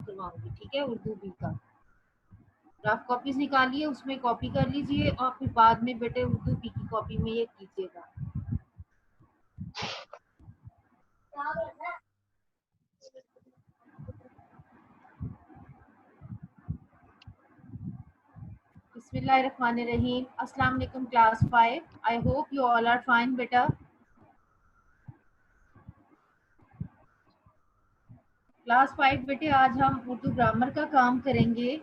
करवाऊंगी, ठीक है, उर्दू बी का रफ कॉपीज निकालिए, उसमें कॉपी कर लीजिए और फिर बाद में बेटे उर्दू बी की कॉपी में ये कीजिएगा। बिस्मिल्लाहिर्रहमानिर्रहीम। अस्सलाम वालेकुम class 5। I hope you all are fine बेटा। क्लास 5 बेटे आज हम उर्दू ग्रामर का काम करेंगे।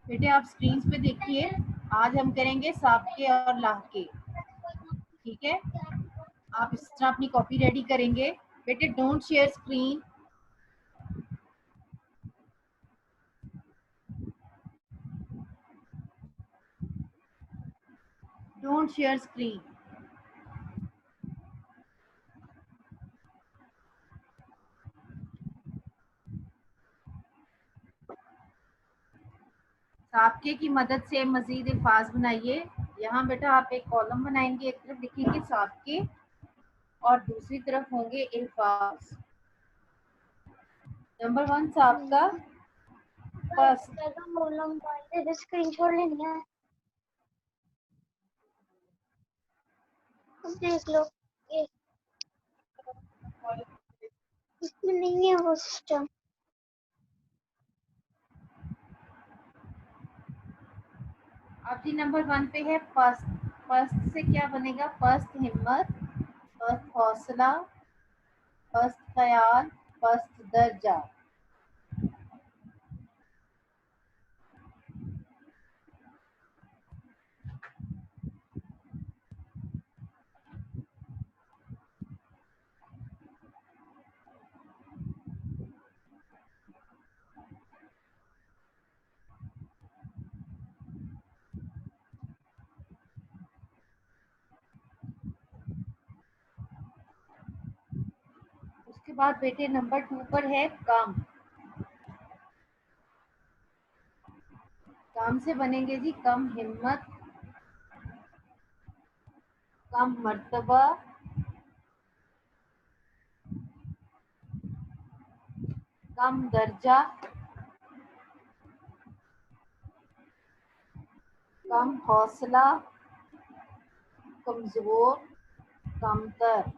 बेटे आप स्क्रीन पे देखिए, आज हम करेंगे साबके और लाहके, ठीक है। आप इस तरह अपनी कॉपी रेडी करेंगे। बेटे don't share screen. Don't share screen. साबके की मदद से मजीद अल्फाज बनाइए। यहाँ बेटा आप एक कॉलम बनाएंगे, एक तरफ लिखेंगे साबके और दूसरी तरफ होंगे अल्फाज। नंबर 1 साबका फर्स्ट। स्क्रीनशॉट लेनी है, देख लो। ये इसमें नहीं है वो सिस्टम। अब जी नंबर 1 पे है फर्स्ट। फर्स्ट से क्या बनेगा? फर्स्ट हिम्मत, फर्स्ट हौसला, फर्स्ट ख्याल, फर्स्ट दर्जा। उसके बाद बेटे नंबर 2 पर है कम। कम से बनेंगे जी कम हिम्मत, कम मर्तबा, कम दर्जा, कम हौसला, कमजोर, कमतर।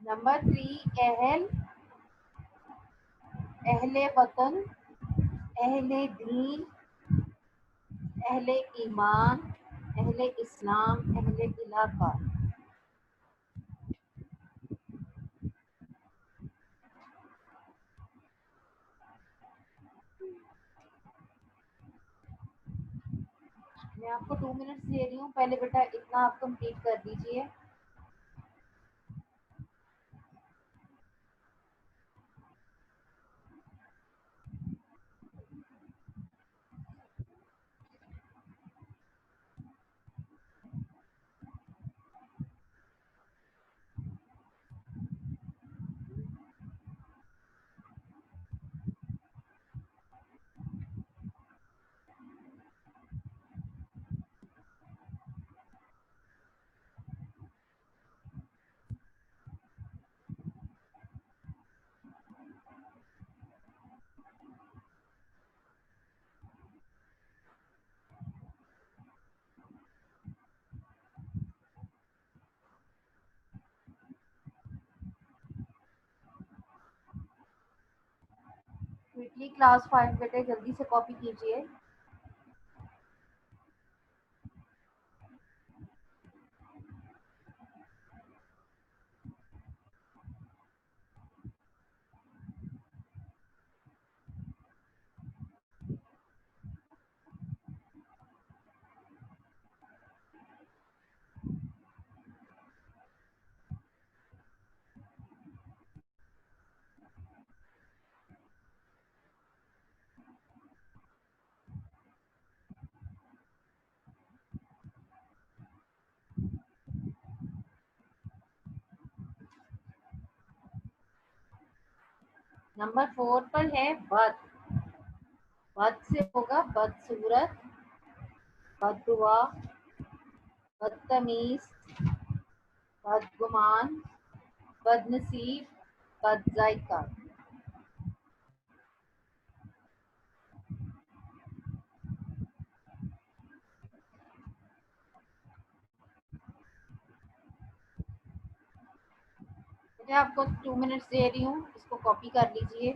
नंबर 3 अहल, अहले वतन, अहले दीन, अहले ईमान, अहले इस्लाम, अहले इलाका। मैं आपको 2 मिनट्स दे रही हूँ, पहले बेटा इतना आप कंप्लीट कर दीजिए। क्विकली क्लास 5 बेटे जल्दी से कॉपी कीजिए। नंबर 4 पर है बद। बद से होगा बदसूरत, बददुआ, बदतमीज, बदगुमान, बदनसीब, बदजायका। मैं आपको 2 मिनट्स दे रही हूँ, इसको कॉपी कर लीजिए।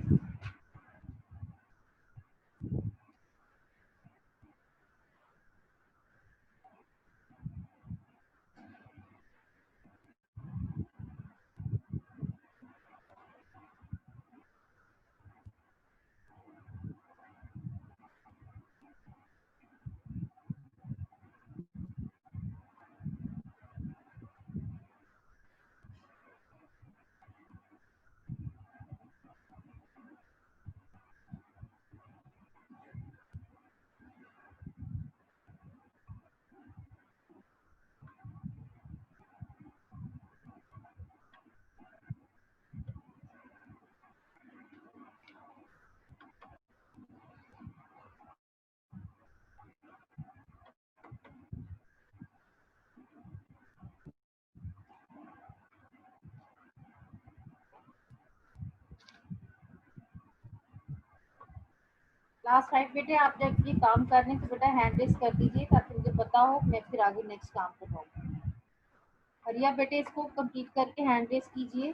लास्ट 5 बेटे आप जब ये काम कर रहे हैं तो बेटा हैंड रेस कर दीजिए ताकि मुझे पता हो मैं फिर आगे नेक्स्ट काम कर पाऊँ। हरिया बेटे इसको कंप्लीट करके हैंड रेस कीजिए।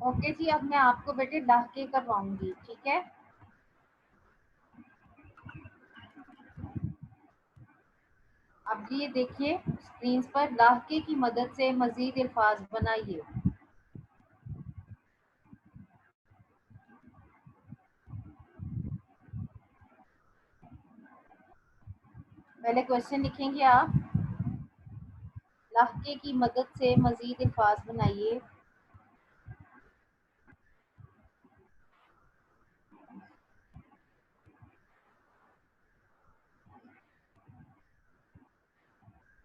ओके जी, अब मैं आपको बेटे लाके करवाऊंगी, ठीक है। अब ये देखिए स्क्रीन पर लाके की मदद से मजीद अल्फाज बनाइए। पहले क्वेश्चन लिखेंगे आप, लाके की मदद से मजीद अल्फाज बनाइए।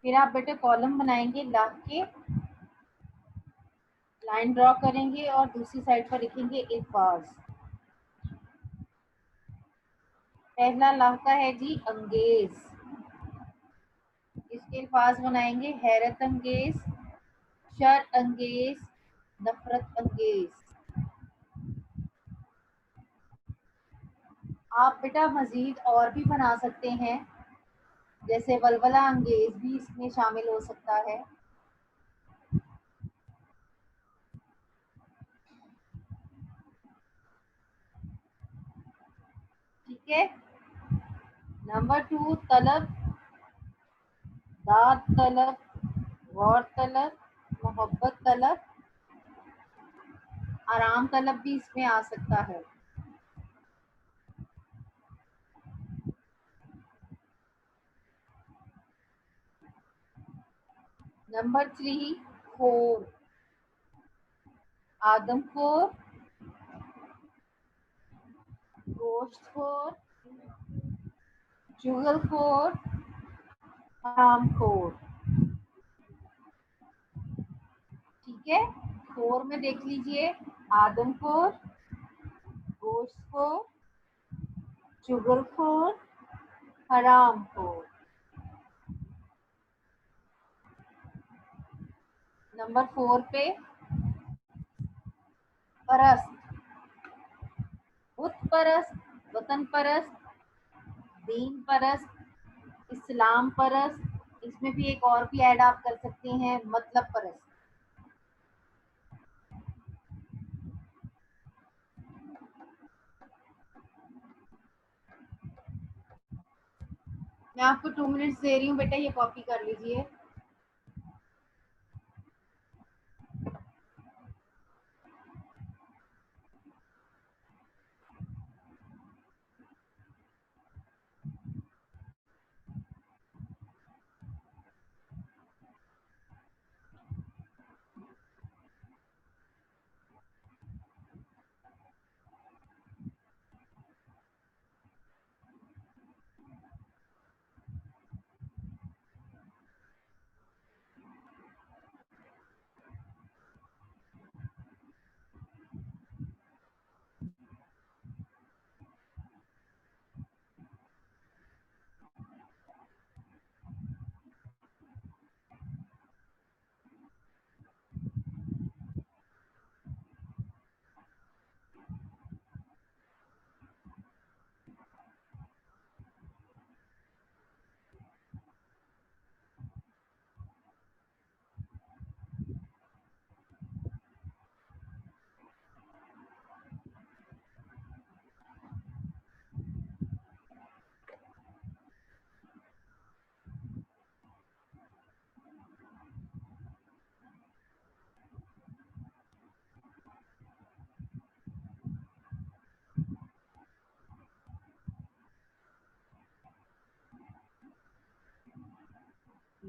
फिर आप बेटे कॉलम बनाएंगे लाके, लाइन ड्रॉ करेंगे और दूसरी साइड पर लिखेंगे अल्फाज। पहला लाका है जी अंगेज, इसके अल्फाज बनाएंगे हैरत अंगेज, शर अंगेज, नफरत अंगेज। आप बेटा मजीद और भी बना सकते हैं, जैसे वलवला अंगेज भी इसमें शामिल हो सकता है। ठीक है। नंबर 2 तलब, दाद तलब, गौर तलब, मोहब्बत तलब, आराम तलब भी इसमें आ सकता है। नंबर 3 खोर, आदमखोर, गोश्तखोर, चुगलखोर, हरामखोर। ठीक है, खोर में देख लीजिए आदमखोर, गोश्तखोर, चुगलखोर, हरामखोर। नंबर 4 पे परस्त, बुत परस्त, वतन परस्त, दीन परस्त, इस्लाम परस्त, इसमें भी एक और भी ऐड आप कर सकते हैं, मतलब परस्त। मैं आपको 2 मिनट्स दे रही हूँ बेटा, ये कॉपी कर लीजिए।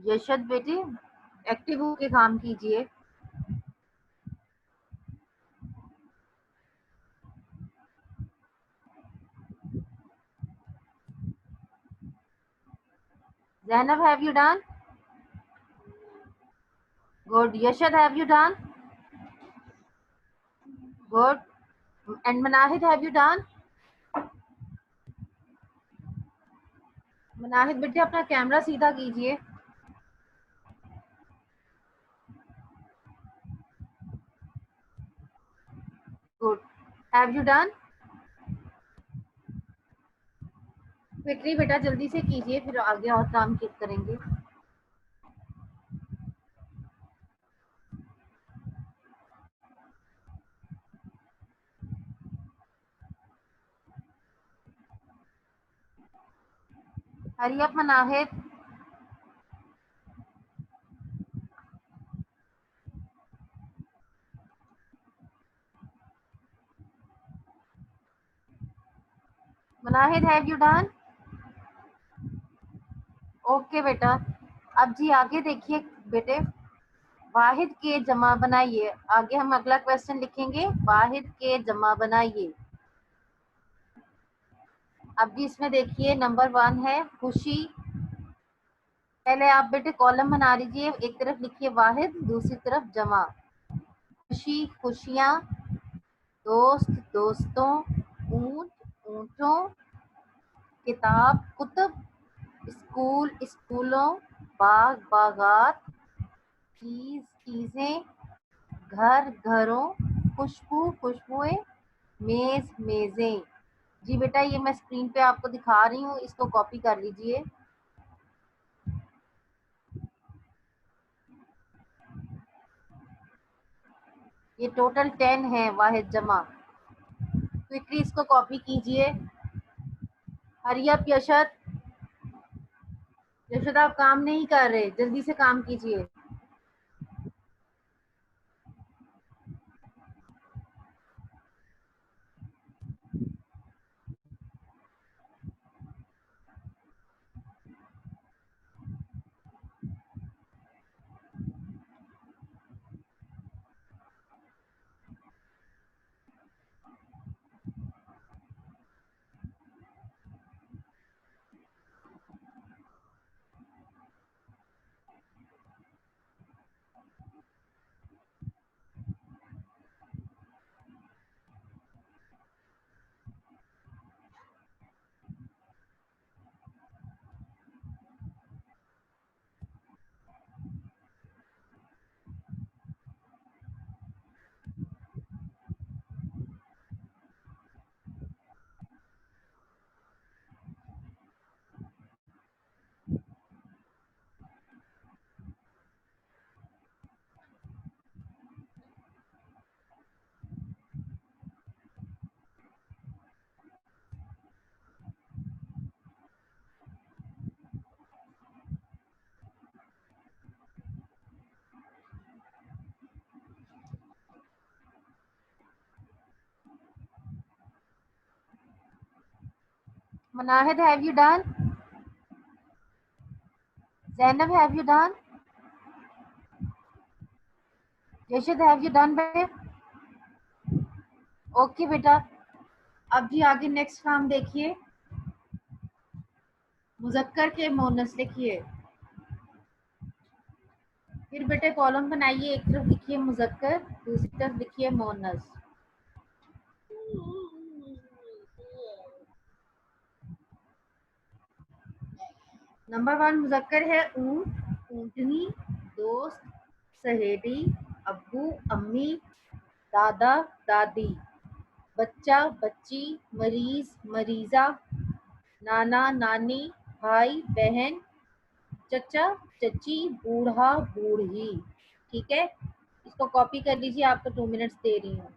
यशद बेटे एक्टिव होके काम कीजिए। Zainab, have you done? Good. Yashad, have you done? Good. And Manahid, have you done? मनाहिद बेटे अपना कैमरा सीधा कीजिए। Good. Have you done? Quickly बेटा जल्दी से कीजिए, फिर आगे और काम करेंगे। Hurry up Manahid. Manahid, have you done? Okay बेटा। अब जी आगे देखिए बेटे, वाहिद के जमा बनाइए। आगे हम अगला क्वेश्चन लिखेंगे, वाहिद के जमा बनाइए। अब जी इसमें देखिए नंबर 1 है खुशी। पहले आप बेटे कॉलम बना लीजिए, एक तरफ लिखिए वाहिद, दूसरी तरफ जमा। खुशी खुशियाँ, दोस्त दोस्तों, ऊंट ऊंटों, किताब कुतुब, स्कूल स्कूलों, बाग बागात, चीज चीजें, घर घरों, खुशबू खुशबुएं, मेज मेजें। जी बेटा ये मैं स्क्रीन पे आपको दिखा रही हूँ, इसको कॉपी कर लीजिए। ये टोटल 10 है वाहिद जमा। क्विकली इसको कॉपी कीजिए। Hurry up यशद। यशद आप काम नहीं कर रहे, जल्दी से काम कीजिए। Manahid, have you done? Zainab, have you done? Yashid, have you done बेटे? ओके बेटा। अब जी आगे नेक्स्ट काम देखिए, मुजक्कर के मोनस लिखिए। फिर बेटे कॉलम बनाइए, एक तरफ लिखिए मुजक्कर, दूसरी तरफ लिखिए मोनस। नंबर 1 मुजक्कर है ऊंट ऊंटनी, दोस्त सहेली, अब्बू अम्मी, दादा दादी, बच्चा बच्ची, मरीज मरीजा, नाना नानी, भाई बहन, चचा चची, बूढ़ा बूढ़ी। ठीक है, इसको कॉपी कर लीजिए, आपको 2 मिनट्स दे रही हूँ।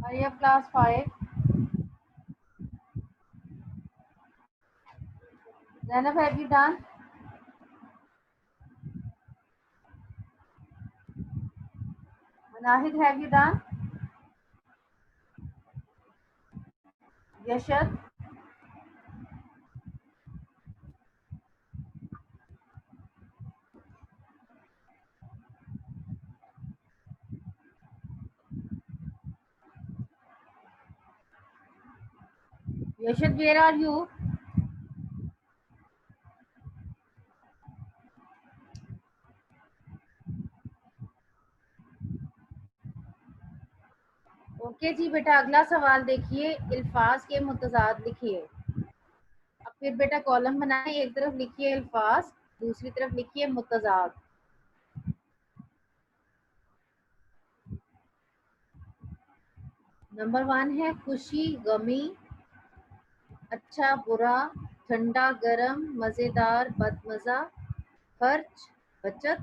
Hurry up, class 5. Zainab, have you done? Manahid, have you done? Yashad? Yashad, where are you? Okay जी बेटा, अगला सवाल देखिए, अल्फाज के मुतजाद लिखिए। अब फिर बेटा कॉलम बनाए, एक तरफ लिखिए अल्फाज, दूसरी तरफ लिखिए मुतजाद। नंबर 1 है खुशी गमी, अच्छा बुरा, ठंडा गरम, मजेदार बदमजा, खर्च बचत,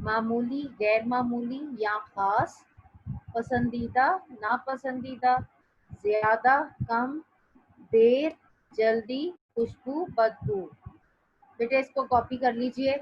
मामूली गैर मामूली या खास, पसंदीदा नापसंदीदा, ज्यादा कम, देर जल्दी, खुशबू बदबू। बेटे इसको कॉपी कर लीजिए।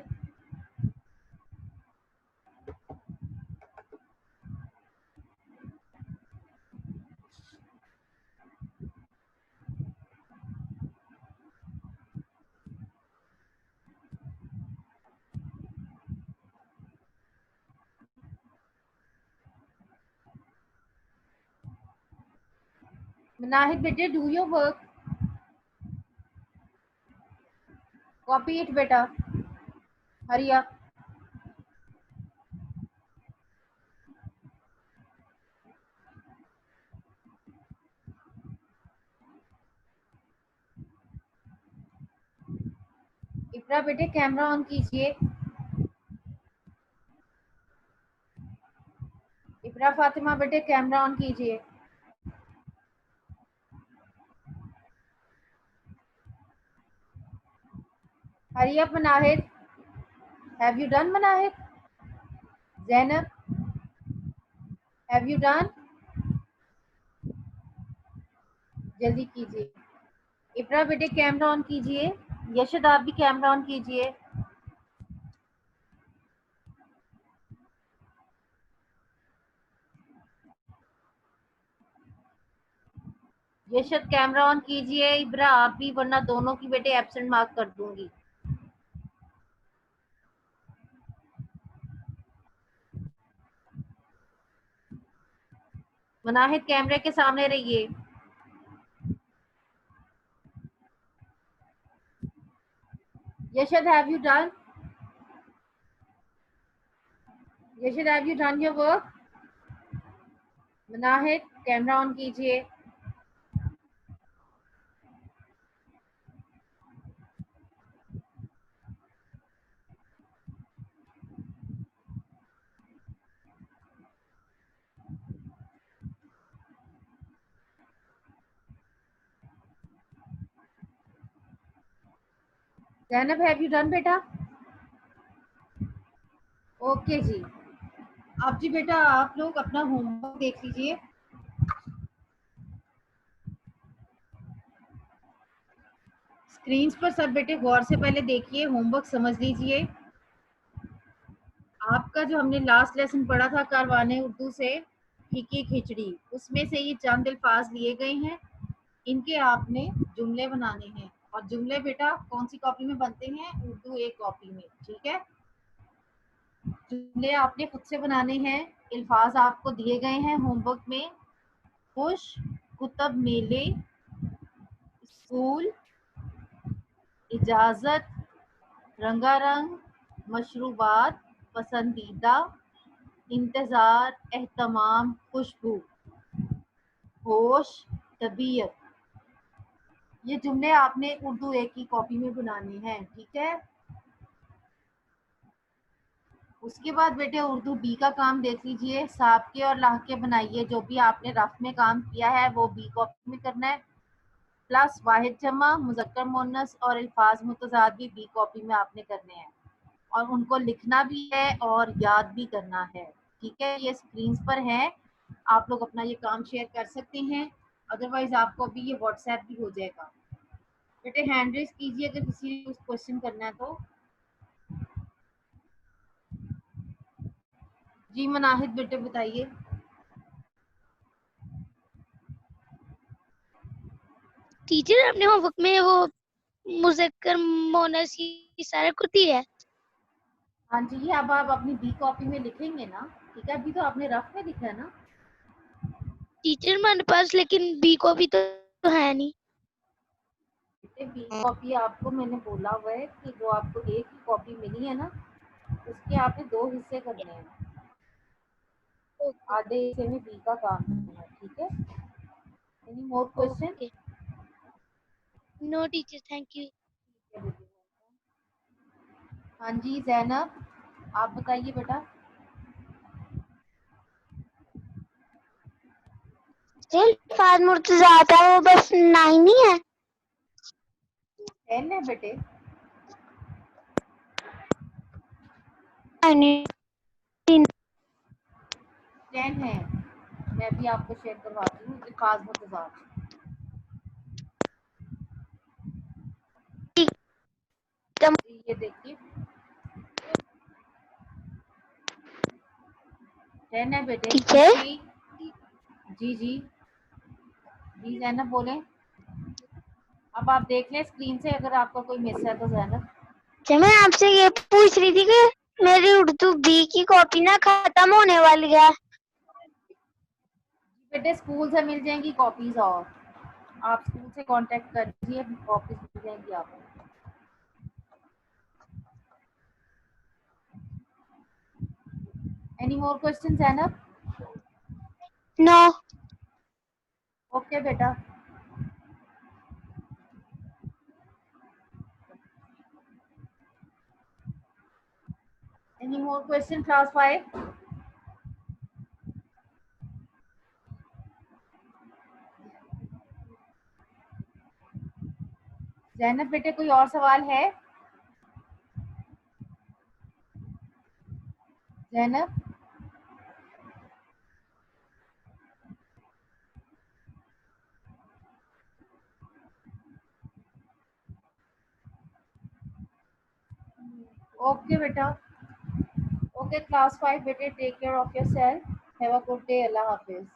Munahid बेटे, do your work, copy it बेटा, हरी अप। इकरा बेटे कैमरा ऑन कीजिए। इकरा फातिमा बेटे कैमरा ऑन कीजिए। Hurry up Munahid, have you done Munahid? Zainab, have you done? जल्दी कीजिए। इकरा बेटे कैमरा ऑन कीजिए। यशद आप भी कैमरा ऑन कीजिए। यशद कैमरा ऑन कीजिए। इब्रा आप भी, वरना दोनों की बेटे एब्सेंट मार्क कर दूंगी। मुनाहिद कैमरे के सामने रहिए। Yashad have you done? Yashad have you done your work? Munahid camera on कीजिए। ज़ैनब हैव यू डन बेटा? ओके जी। अब जी बेटा आप लोग अपना होमवर्क देख लीजिए। स्क्रीन पर सब बेटे गौर से पहले देखिए, होमवर्क समझ लीजिए। आपका जो हमने लास्ट लेसन पढ़ा था कारवाने उर्दू से फीकी खिचड़ी, उसमें से ये चंद अल्फाज लिए गए हैं, इनके आपने जुमले बनाने हैं। और जुमले बेटा कौन सी कॉपी में बनते हैं? उर्दू एक कॉपी में, ठीक है। जुमले आपने खुद से बनाने हैं। अल्फाज आपको दिए गए हैं होमवर्क में। खुश, कुतब मेले, स्कूल, इजाजत, रंगारंग, मशरूबात, पसंदीदा, इंतजार, एहतमाम, खुशबू, होश, तबीयत। ये जुमले आपने उर्दू एक की कॉपी में बनाने हैं, ठीक है। उसके बाद बेटे उर्दू बी का काम देख लीजिए। साबके और लाहके बनाइए। जो भी आपने रफ में काम किया है वो बी कॉपी में करना है। प्लस वाहिद जमा, मुज़क्कर मुअन्नस और अल्फाज मुतज़ाद भी बी कॉपी में आपने करने हैं, और उनको लिखना भी है और याद भी करना है, ठीक है। ये स्क्रीन पर है, आप लोग अपना ये काम शेयर कर सकते हैं, अदरवाइज आपको अभी ये व्हाट्सएप भी हो जाएगा। बेटे हैंड रेज कीजिए अगर किसी को क्वेश्चन करना है तो। जी मनाहिद बेटे बताइए। टीचर अपने होमवर्क में वो मुज़क्कर मोनस ये सारा कुछ ही है। हाँ जी, ये अब आप अपनी बी कॉपी में लिखेंगे ना, ठीक है? अभी तो आपने रफ में लिखा है ना। टीचर हमारे पास लेकिन बी कॉपी तो है नहीं। बेटे बी कॉपी आपको मैंने बोला हुआ है कि जो आपको एक ही कॉपी मिली है ना, उसके आपने 2 हिस्से करने हैं। ओके आधे हिस्से में बी का काम करना है, ठीक है? Any more question? Okay. No teacher thank you. हाँ जी ज़ैनब, आप बताइए बेटा। फाद मुर्तजा आता है वो बस 9 ही है। 10 है बेटे। 10 है, मैं भी आपको शेयर करवाती हूँ इल्फाज मुर्तज़ा। जी ये देखिए 10 है बेटे। टीचर खुशी जी जी जी ज़ैनब बोले। अब आप देख लें स्क्रीन से अगर आपका कोई मिस है तो ज़ैनब। मैं आपसे ये पूछ रही थी कि मेरी उर्दू बी की कॉपी ना खत्म होने वाली है। बेटे स्कूल से मिल जाएंगी कॉपीज, और आप स्कूल से कांटेक्ट कर लीजिए, कॉपीज मिल जाएंगी आपको। Any more question Zainab? No. Okay बेटा। Any more question class 5? Zainab बेटे कोई और सवाल है? ज़ैनब ओके बेटा। ओके क्लास 5 बेटे, take care of yourself, have a good day, अल्लाह हाफिज।